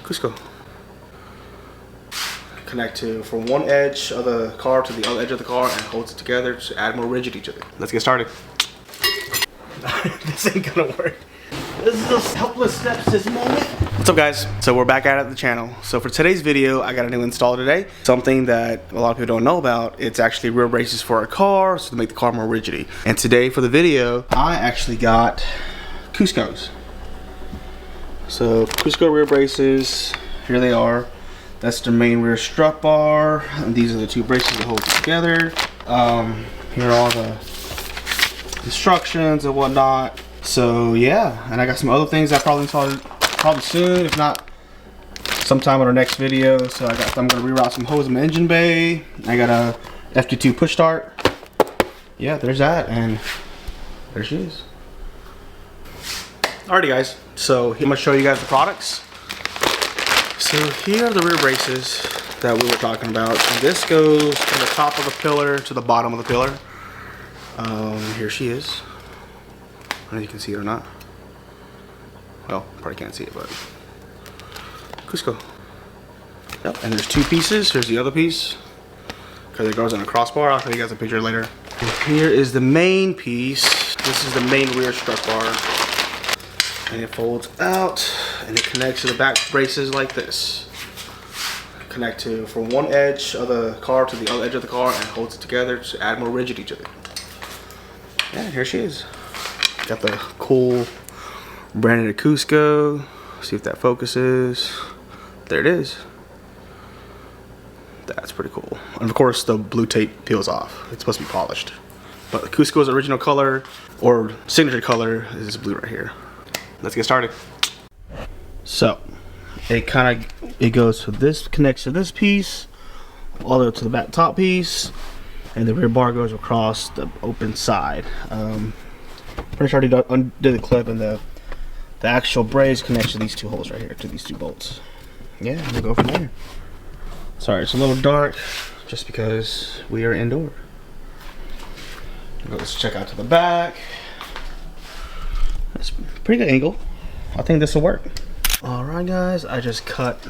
Cusco. Connect to from one edge of the car to the other edge of the car and holds it together to add more rigidity to it. Let's get started. This ain't gonna work. This is just helpless steps this moment. What's up, guys? So we're back at the channel. So for today's video, I got a new install today. Something that a lot of people don't know about. It's actually rear braces for a car, so to make the car more rigidity. And today for the video, I actually got Cusco's. So Cusco rear braces, here they are. That's the main rear strut bar, and these are the two braces that hold it together. Here are all the instructions and whatnot. So yeah, and I got some other things I probably installed soon, if not sometime on our next video. So I'm gonna reroute some hose in my engine bay. I got a FD2 push start. Yeah, there's that, and there she is. Alrighty, guys. So I'm gonna show you guys the products. So here are the rear braces that we were talking about. So this goes from the top of the pillar to the bottom of the pillar. Here she is. I don't know if you can see it or not. Well, probably can't see it, but Cusco. Yep, and there's two pieces. Here's the other piece, because it goes on a crossbar. I'll show you guys a picture later. And here is the main piece. This is the main rear strut bar. And it folds out and it connects to the back braces like this. Connect to from one edge of the car to the other edge of the car and holds it together to add more rigidity to it. Yeah, here she is. Got the cool branded Cusco. See if that focuses. There it is. That's pretty cool. And of course the blue tape peels off. It's supposed to be polished. But the Cusco's original color or signature color is this blue right here. Let's get started. So it goes to this, connects to this piece all the way to the back top piece, and the rear bar goes across the open side. Pretty sure I already undid the clip, and the actual brace connects to these two holes right here, to these two bolts. Yeah, we'll go from there. Sorry, it's a little dark just because we are indoor. Let's check out to the back. That's a pretty good angle. I think this will work. Alright, guys, I just cut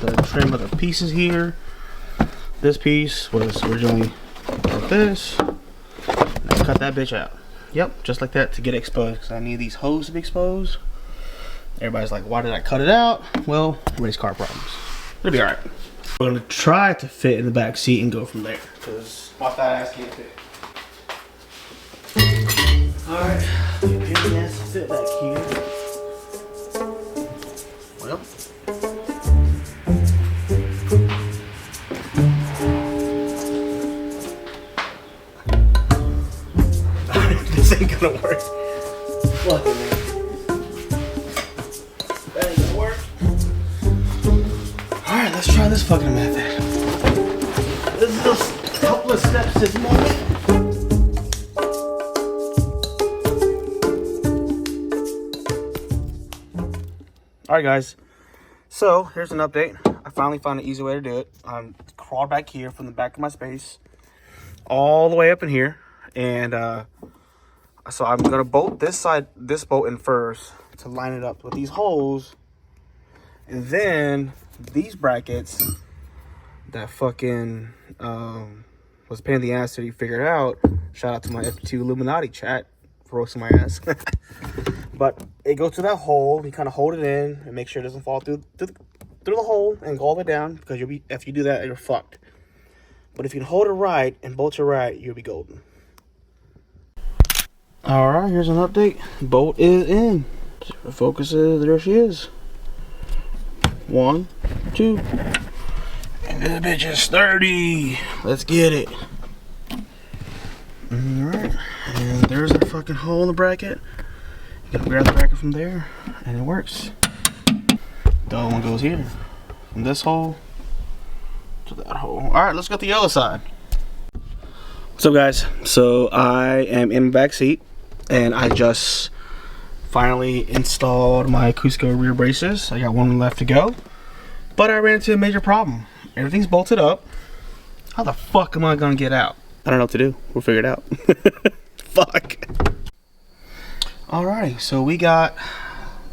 the trim of the pieces here. This piece was originally like this. I cut that bitch out. Yep, just like that to get it exposed, because I need these hoses to be exposed. Everybody's like, why did I cut it out? Well, race car problems. It'll be alright. We're gonna try to fit in the back seat and go from there, because my fat ass can't fit. Alright, your pain ass to fit back here. Well, this ain't gonna work. Fuck it, man. That ain't gonna work. Alright, let's try this fucking method. This is just a couple of steps this moment. Alright, guys, so here's an update. I finally found an easy way to do it. I crawled back here from the back of my space all the way up in here, and so I'm gonna bolt this bolt in first to line it up with these holes, and then these brackets that fucking was a pain in the ass to figure it out. Shout out to my F2 Illuminati chat for roasting my ass. But it goes to that hole. You kind of hold it in and make sure it doesn't fall through the hole and go all the way down, because if you do that, you're fucked. But if you can hold it right and bolt it right, you'll be golden. Alright, here's an update. Bolt is in. The focus is, there she is. 1, 2. And this bitch is sturdy. Let's get it. Alright, and there's the fucking hole in the bracket. You gotta grab the bracket from there, and it works. The other one goes here, from this hole to that hole. Alright, let's go to the other side. What's up, guys? So I am in the back seat, and I just finally installed my Cusco rear braces. I got one left to go, but I ran into a major problem. Everything's bolted up. How the fuck am I gonna get out? I don't know what to do. We'll figure it out. Fuck. Alrighty, so we got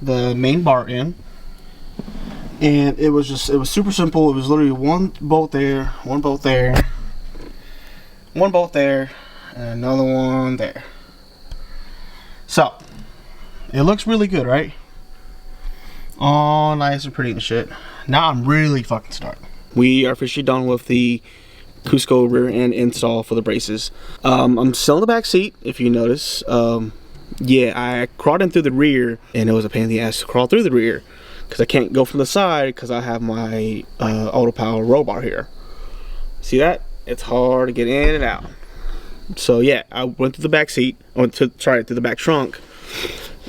the main bar in. And it was super simple. It was literally one bolt there, one bolt there, one bolt there, and another one there. So it looks really good, right? All nice and pretty and shit. Now I'm really fucking stoked. We are officially done with the Cusco rear end install for the braces. I'm still in the back seat, if you notice. Yeah, I crawled in through the rear, and it was a pain in the ass to crawl through the rear because I can't go from the side because I have my auto power roll bar here. See that? It's hard to get in and out. So yeah, I went through the back seat, through the back trunk,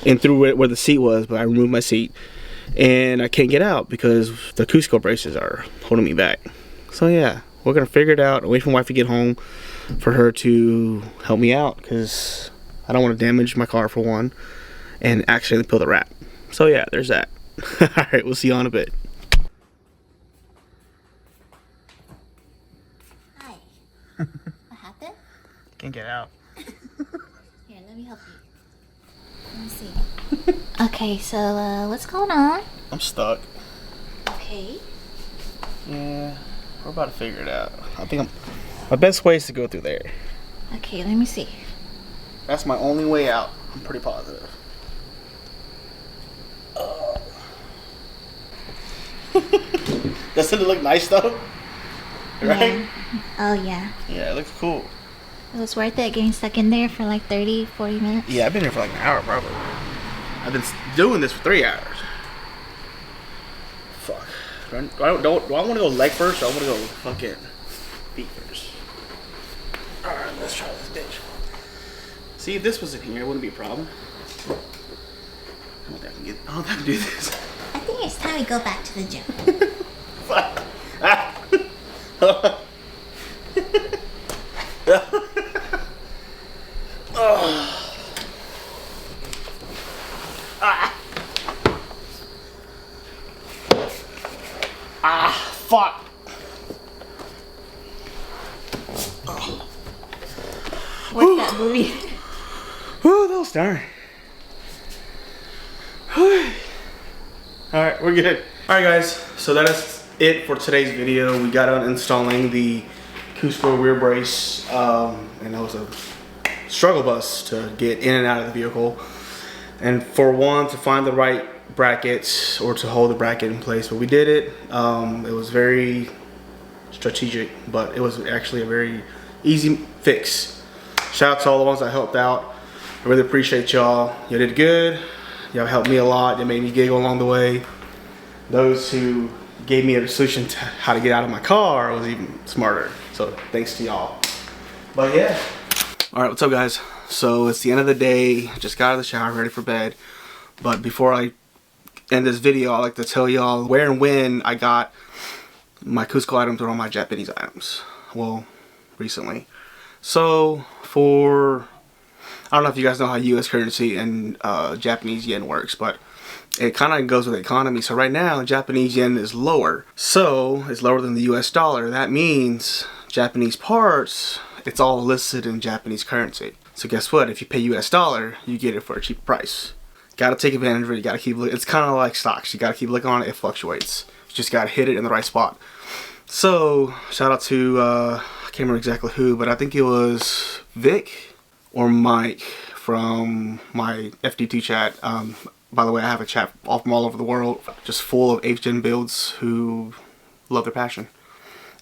and through where the seat was, but I removed my seat, and I can't get out because the Cusco braces are holding me back. So yeah, we're gonna figure it out. Wait for my wife to get home for her to help me out because I don't want to damage my car for one, and accidentally pull the wrap. So yeah, there's that. All right, we'll see you on a bit. Hi. What happened? Can't get out. Here, let me help you. Let me see. Okay, so what's going on? I'm stuck. Okay. Yeah, we're about to figure it out. I think my best way is to go through there. Okay, let me see. That's my only way out. I'm pretty positive. Doesn't it look nice though? Right? Yeah. Oh yeah. Yeah, it looks cool. It was worth it getting stuck in there for like 30, 40 minutes. Yeah, I've been here for like an hour probably. I've been doing this for 3 hours. Fuck. Do I want to go leg first or I want to go fucking feet first? Alright, let's try this bitch. See, if this was in here, it wouldn't be a problem. I don't think I can do this. I think it's time we go back to the gym. Fuck. Ah. Oh. Ah. Ah, fuck. Work that booty. Whew, that was darn. Alright, we're good. Alright guys, so that is it for today's video. We got on installing the Cusco rear brace, and it was a struggle bus to get in and out of the vehicle. And for one, to find the right brackets or to hold the bracket in place, but we did it. It was very strategic, but it was actually a very easy fix. Shout out to all the ones that helped out. I really appreciate y'all. You did good. Y'all helped me a lot. You made me giggle along the way. Those who gave me a solution to how to get out of my car was even smarter. So thanks to y'all. But yeah. All right, what's up guys? So it's the end of the day. Just got out of the shower, ready for bed. But before I end this video, I'd like to tell y'all where and when I got my Cusco items or all my Japanese items. Well, recently. So I don't know if you guys know how US currency and Japanese yen works, but it kind of goes with the economy. So right now, Japanese yen is lower. So it's lower than the US dollar. That means Japanese parts, it's all listed in Japanese currency. So guess what? If you pay US dollar, you get it for a cheap price. Gotta take advantage of it. You gotta keep looking. It's kind of like stocks. You gotta keep looking on it. It fluctuates. You just gotta hit it in the right spot. So shout out to, I can't remember exactly who, but I think it was Vic or Mike from my FD2 chat. By the way, I have a chat from all over the world, just full of 8th gen builds who love their passion.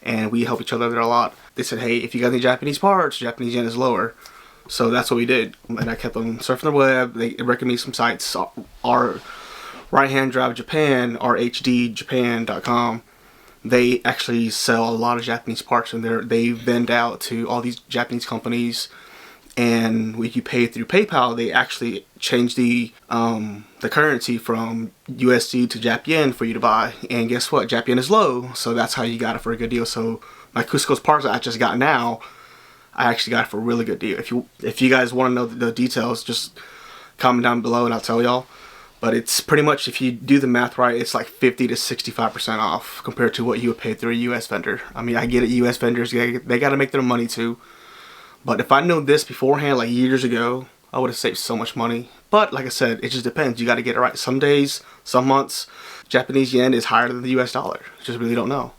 And we help each other there a lot. They said, hey, if you got any Japanese parts, Japanese yen is lower. So that's what we did. And I kept on surfing the web. They recommended me some sites. Our Right Hand Drive Japan, RHDJapan.com. They actually sell a lot of Japanese parts, and they vend out to all these Japanese companies. And when you pay through PayPal, they actually change the currency from USD to Jap yen for you to buy. And guess what? Jap yen is low, so that's how you got it for a good deal. So my Cusco's parts I just got now, I actually got it for a really good deal. If you guys want to know the details, just comment down below and I'll tell y'all. But it's pretty much, if you do the math right, it's like 50 to 65% off compared to what you would pay through a US vendor. I mean, I get it, US vendors, they got to make their money too. But if I knew this beforehand, like years ago, I would have saved so much money. But like I said, it just depends. You got to get it right. Some days, some months, Japanese yen is higher than the US dollar. Just really don't know.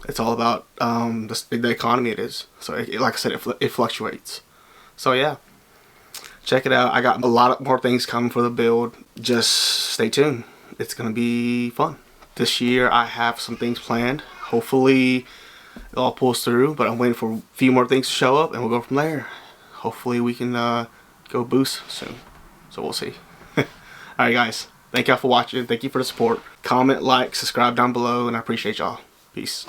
It's all about the economy it is. So like I said, it fluctuates. So yeah, check it out. I got a lot more things coming for the build. Just stay tuned. It's gonna be fun. This year I have some things planned. Hopefully it all pulls through, but I'm waiting for a few more things to show up and we'll go from there. Hopefully we can go boost soon. So we'll see. Alright guys, thank y'all for watching. Thank you for the support. Comment, like, subscribe down below, and I appreciate y'all. Peace.